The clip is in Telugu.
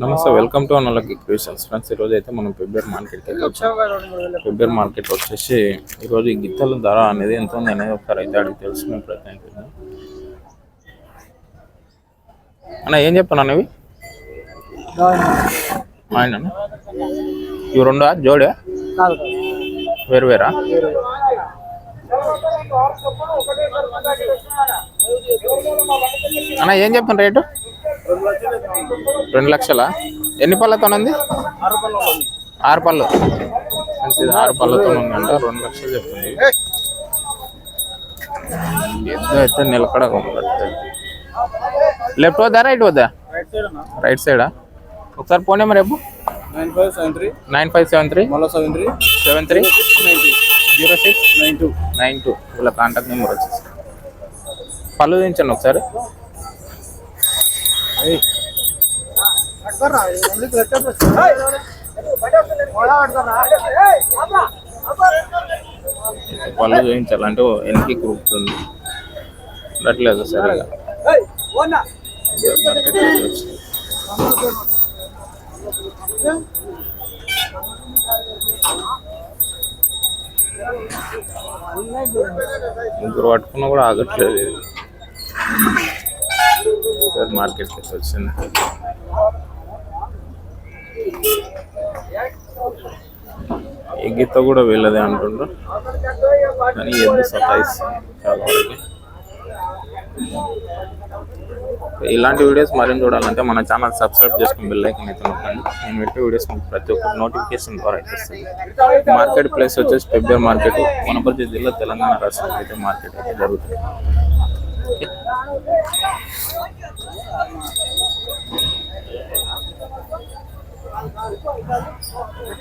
నమస్తే, వెల్కమ్ టు అనలకి క్రియేషన్స్ ఫ్రెండ్స్. ఈరోజు అయితే మనం ఫిబ్రవరి మార్కెట్కి అయితే వచ్చాం. ఫిబ్రవరి మార్కెట్ వచ్చేసి ఈరోజు ఈ గిత్తల ధర అనేది ఎంత ఉంది అనేది ఒకసారి అయితే అడిగి తెలుసుకునే ప్రయత్నం చేద్దాం. అన్న ఏం చెప్తున్నాను ఇవి ఆయన ఇవి రెండా జోడే వేరు వేరా? అన్న ఏం చెప్తాను రేటు? 2 లక్షలా? ఎన్ని పళ్ళతో ఉంది? 6 పళ్ళు. మంచిది, 6 పళ్ళతో ఉంది అంట. 2 లక్షలు చెప్తుంది. ఎద్దు అయితే నిలకడగా ఉన్నట్టు. లెఫ్ట్ వద్దా రైట్ వద్దా? రైట్ సైడా? ఒకసారి ఫోన్ నెంబర్ రేపు 9573 73 0692 ఇలా కాంటాక్ట్ నెంబర్ వచ్చేసి. పళ్ళు దించండి ఒకసారి. పళ్ళు చూపించాలంటే వెనక్కి కురుకుతుంది, ఉండట్లేదు సరిగా. ముగ్గురు పట్టుకున్నా కూడా ఆగట్లేదు. ఇది మార్కెట్కి వచ్చింది. ఈ గీత కూడా వెళ్ళదే అంటుండ్రు, కానీ ఎద్దు సతాయిస్తుంది చాలా వరకు. ఇలాంటి వీడియోస్ మరిన్ని చూడాలంటే మన ఛానల్ సబ్స్క్రైబ్ చేసుకుని బెల్ ఐకాన్ అయితే నొక్కండి. నేను పెట్టే వీడియోస్ ప్రతి ఒక్క నోటిఫికేషన్ ద్వారా అయితే వస్తుంది. మార్కెట్ ప్లేస్ వచ్చేసి ఫిబ్రవరి మార్కెట్, వనపర్తి జిల్లా, తెలంగాణ రాష్ట్రంలో అయితే మార్కెట్ అయితే జరుగుతుంది.